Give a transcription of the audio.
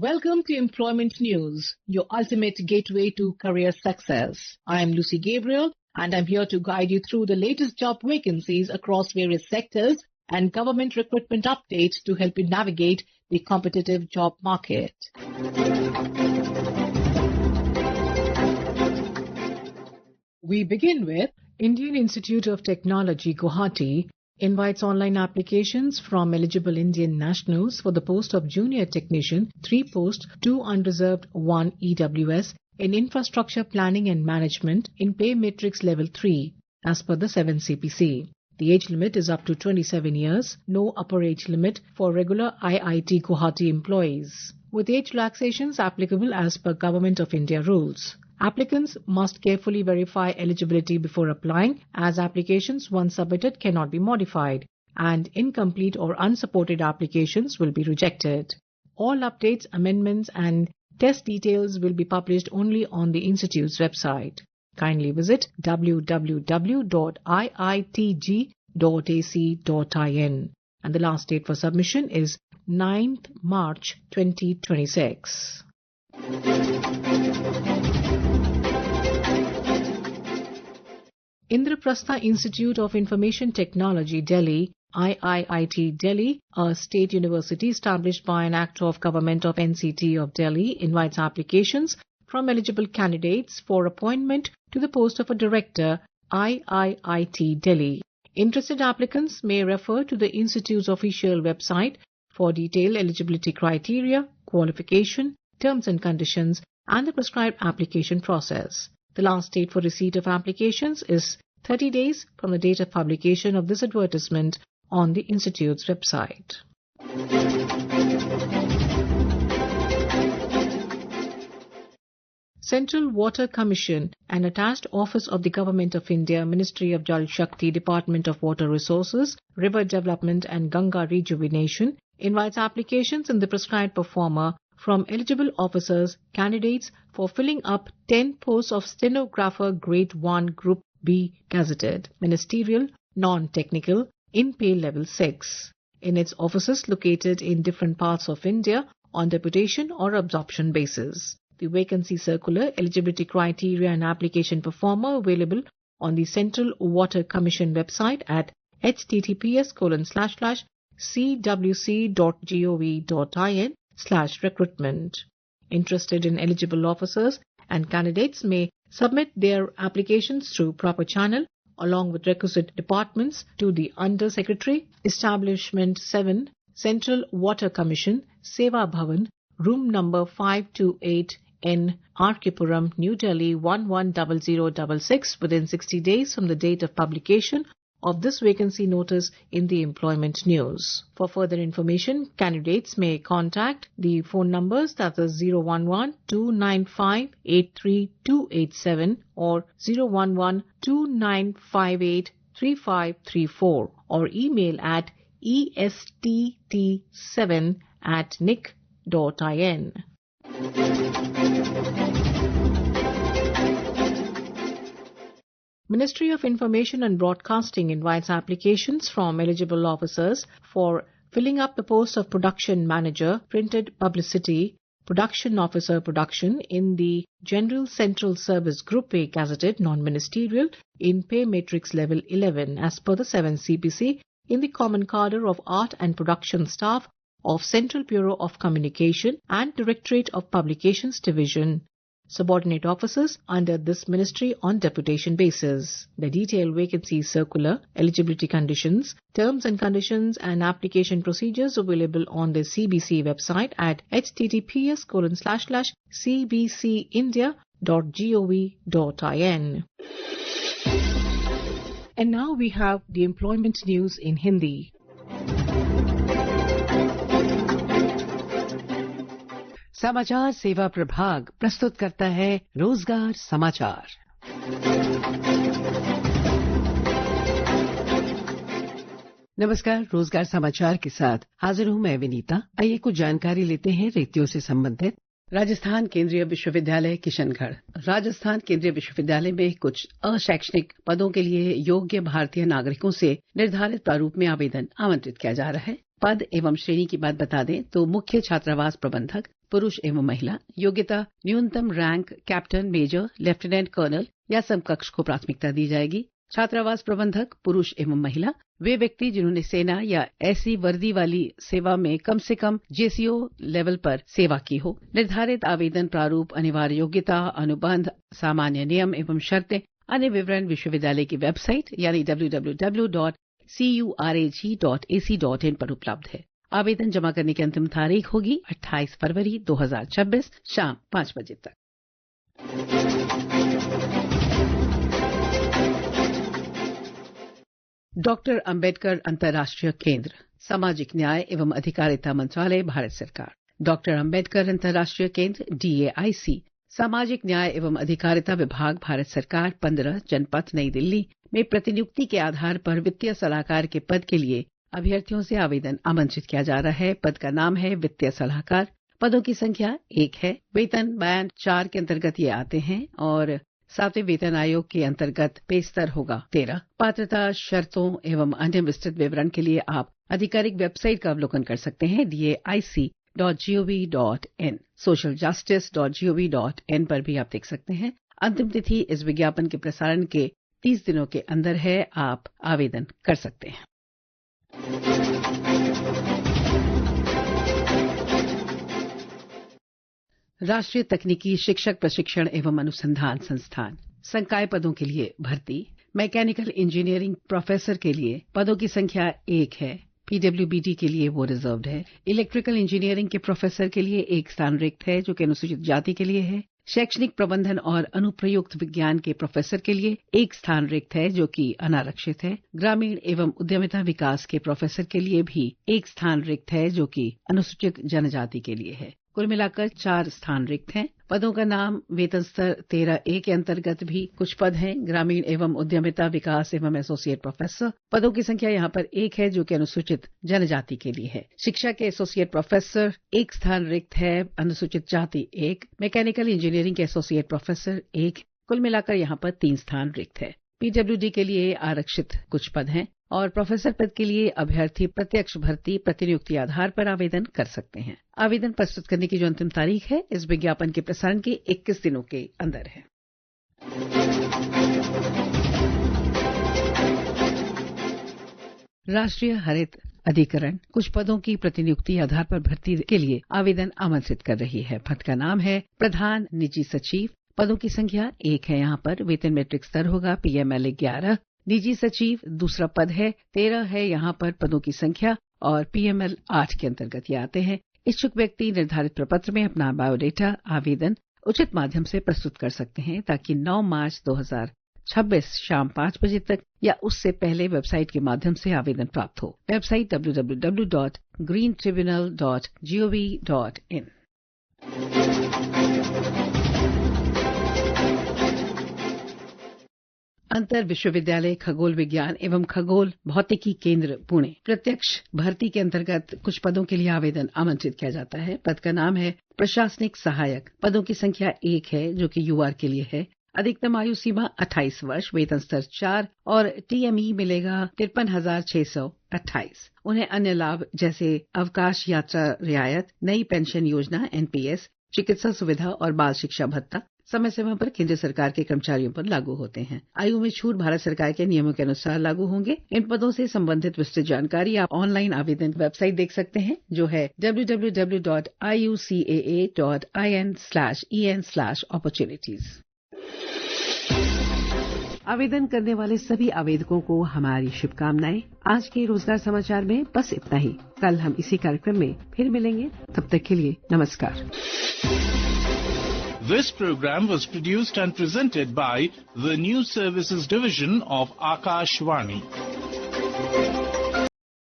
Welcome to Employment News, your ultimate gateway to career success. I am Lucy Gabriel, and I'm here to guide you through the latest job vacancies across various sectors and government recruitment updates to help you navigate the competitive job market. We begin with Indian Institute of Technology, Guwahati, invites online applications from eligible Indian nationals for the post of junior technician, 3 posts, 2 unreserved, 1 EWS in infrastructure planning and management in pay matrix level 3 as per the 7 CPC. The age limit is up to 27 years, no upper age limit for regular IIT Guwahati employees, with age relaxations applicable as per Government of India rules. Applicants must carefully verify eligibility before applying, as applications once submitted cannot be modified, and incomplete or unsupported applications will be rejected. All updates, amendments and test details will be published only on the Institute's website. Kindly visit www.iitg.ac.in, and the last date for submission is 9th March 2026. Indraprastha Institute of Information Technology, Delhi, IIIT Delhi, a state university established by an Act of Government of NCT of Delhi, invites applications from eligible candidates for appointment to the post of a director, IIIT Delhi. Interested applicants may refer to the Institute's official website for detailed eligibility criteria, qualification, terms and conditions, and the prescribed application process. The last date for receipt of applications is 30 days from the date of publication of this advertisement on the Institute's website. Central Water Commission, an attached office of the Government of India, Ministry of Jal Shakti, Department of Water Resources, River Development and Ganga Rejuvenation, invites applications in the prescribed performer from eligible officers, candidates for filling up 10 posts of stenographer grade 1 group B gazetted, ministerial, non-technical, in pay level 6, in its offices located in different parts of India on deputation or absorption basis. The vacancy circular, eligibility criteria and application performer available on the Central Water Commission website at https://cwc.gov.in/recruitment. Interested in eligible officers and candidates may submit their applications through proper channel along with requisite departments to the Under Secretary, Establishment 7, Central Water Commission, Seva Bhavan, room number 528 in Arkipuram, New Delhi 110066 within 60 days from the date of publication of this vacancy notice in the Employment News. For further information, candidates may contact the phone numbers, that is 011-295-83287 or 011-2958-3534 or email at estt7@nic.in. Ministry of Information and Broadcasting invites applications from eligible officers for filling up the post of production manager, printed publicity, production officer production in the General Central Service Group A gazetted non-ministerial in pay matrix level 11 as per the 7 CPC in the common cadre of art and production staff of Central Bureau of Communication and Directorate of Publications Division, subordinate officers under this ministry on deputation basis. The detailed vacancy circular, eligibility conditions, terms and conditions and application procedures available on the CBC website at https://cbcindia.gov.in. And now we have the employment news in Hindi. समाचार सेवा प्रभाग प्रस्तुत करता है रोजगार समाचार। नमस्कार, रोजगार समाचार के साथ हाजिर हूं मैं विनीता। आइए कुछ जानकारी लेते हैं रिक्तियों से संबंधित। राजस्थान केंद्रीय विश्वविद्यालय किशनगढ़। राजस्थान केंद्रीय विश्वविद्यालय में कुछ अशैक्षणिक पदों के लिए योग्य भारतीय नागरिकों से निर्धारित प्रारूप में आवेदन आमंत्रित किया जा रहा है। पद एवं श्रेणी की बात बता दें तो मुख्य छात्रावास प्रबंधक, पुरुष एवं महिला। योग्यता न्यूनतम rank captain, major, lieutenant colonel या समकक्ष को प्राथमिकता दी जाएगी। छात्रावास प्रबंधक पुरुष एवं महिला। वे व्यक्ति जिन्होंने सेना या ऐसी वर्दी वाली सेवा में कम से कम जेसीओ लेवल पर सेवा की हो। निर्धारित आवेदन प्रारूप, अनिवार्य योग्यता, अनुबंध, सामान्य नियम एवं शर्तें, अन्य विवरण विश्वविद्यालय की वेबसाइट यानी www.curag.ac.in पर उपलब्ध है। आवेदन जमा करने की अंतिम तारीख होगी 28 फरवरी 2026 शाम 5 बजे तक। डॉक्टर अंबेडकर अंतर्राष्ट्रीय केंद्र, सामाजिक न्याय एवं अधिकारिता मंत्रालय, भारत सरकार। डॉक्टर अंबेडकर अंतर्राष्ट्रीय केंद्र DAIC, सामाजिक न्याय एवं अधिकारिता विभाग, भारत सरकार, 15 जनपथ, नई दिल्ली में प्रतिनियुक्ति के आधार पर वित्तीय सलाहकार के पद के लिए अभ्यर्थियों से आवेदन आमंत्रित किया जा रहा है। पद का नाम है वित्तीय सलाहकार। पदों की संख्या 1 है। वेतन बैंड 4 के अंतर्गत ये आते हैं और 7वें वेतन आयोग के अंतर्गत पे स्तर होगा 13। पात्रता, शर्तों एवं अन्य विस्तृत विवरण के लिए आप आधिकारिक वेबसाइट का अवलोकन कर सकते हैं DAIC.gov.in, socialjustice.gov.in पर भी आप देख सकते हैं। अंतिम तिथि इस विज्ञापन के प्रसारण के 30 दिनों के अंदर है। आप आवेदन कर सकते हैं। राष्ट्रीय तकनीकी शिक्षक प्रशिक्षण एवं अनुसंधान संस्थान, संकाय पदों के लिए भर्ती। मैकेनिकल इंजीनियरिंग प्रोफेसर के लिए पदों की संख्या 1 है। PWBD के लिए वो रिजर्व्ड है। इलेक्ट्रिकल इंजीनियरिंग के प्रोफेसर के लिए 1 स्थान रिक्त है, जो कि अनुसूचित जाति के लिए है। शैक्षणिक प्रबंधन और अनुप्रयुक्त विज्ञान के प्रोफेसर के लिए 1 स्थान रिक्त है, जो कि अनारक्षित है। ग्रामीण एवं उद्यमिता विकास के प्रोफेसर के लिए भी 1 स्थान रिक्त है, जो कि अनुसूचित जनजाति के लिए है। कुल मिलाकर 4 स्थान रिक्त हैं। पदों का नाम, वेतन स्तर 13A के अंतर्गत भी कुछ पद हैं। ग्रामीण एवं उद्यमिता विकास एवं एसोसिएट प्रोफेसर, पदों की संख्या यहाँ पर 1 है, जो कि अनुसूचित जनजाति के लिए है। शिक्षा के एसोसिएट प्रोफेसर 1 स्थान रिक्त है, अनुसूचित जाति 1। मैकेनिकल इंजीनियरिंग के एसोसिएट प्रोफेसर 1। कुल मिलाकर यहाँ पर 3 स्थान रिक्त है। PWD के लिए आरक्षित कुछ पद हैं और प्रोफेसर पद के लिए अभ्यर्थी प्रत्यक्ष भर्ती प्रतिनियुक्ति आधार पर आवेदन कर सकते हैं। आवेदन प्रस्तुत करने की जो अंतिम तारीख है इस विज्ञापन के प्रसारण के 21 दिनों के अंदर है। राष्ट्रीय हरित अधिकरण कुछ पदों की प्रतिनियुक्ति आधार पर भर्ती के लिए आवेदन आमंत्रित कर रही है। पद का नाम है प्रधान निजी सचिव। पदों की संख्या 1 है। यहाँ पर वेतन मेट्रिक स्तर होगा PML 11। निजी सचिव दूसरा पद है, 13 है यहाँ पर पदों की संख्या और PML 8 के अंतर्गत ये आते हैं। इच्छुक व्यक्ति निर्धारित प्रपत्र में अपना बायोडेटा आवेदन उचित माध्यम से प्रस्तुत कर सकते हैं, ताकि 9 मार्च 2026 शाम 5 बजे तक या उससे पहले वेबसाइट के माध्यम से आवेदन प्राप्त हो। Website www.greentribunal.gov.in। अंतर विश्वविद्यालय खगोल विज्ञान एवं खगोल भौतिकी केंद्र पुणे प्रत्यक्ष भर्ती के अंतर्गत कुछ पदों के लिए आवेदन आमंत्रित किया जाता है। पद का नाम है प्रशासनिक सहायक। पदों की संख्या 1 है, जो कि UR के लिए है। अधिकतम आयु सीमा 28 वर्ष, वेतन स्तर 4 और TME मिलेगा 53,628। उन्हें अन्य लाभ जैसे अवकाश यात्रा रियायत, नई पेंशन योजना NPS, चिकित्सा सुविधा और बाल शिक्षा भत्ता समय समय पर केंद्र सरकार के कर्मचारियों पर लागू होते हैं। आयु में छूट भारत सरकार के नियमों के अनुसार लागू होंगे। इन पदों से संबंधित विस्तृत जानकारी आप ऑनलाइन आवेदन वेबसाइट देख सकते हैं, जो है www.iucaa.in/en/opportunities। आवेदन करने वाले सभी आवेदकों को हमारी शुभकामनाएं। आज के रोजगार समाचार में बस इतना ही। कल हम इसी कार्यक्रम में फिर मिलेंगे। तब तक के लिए नमस्कार। This program was produced and presented by the News Services Division of Akashvani.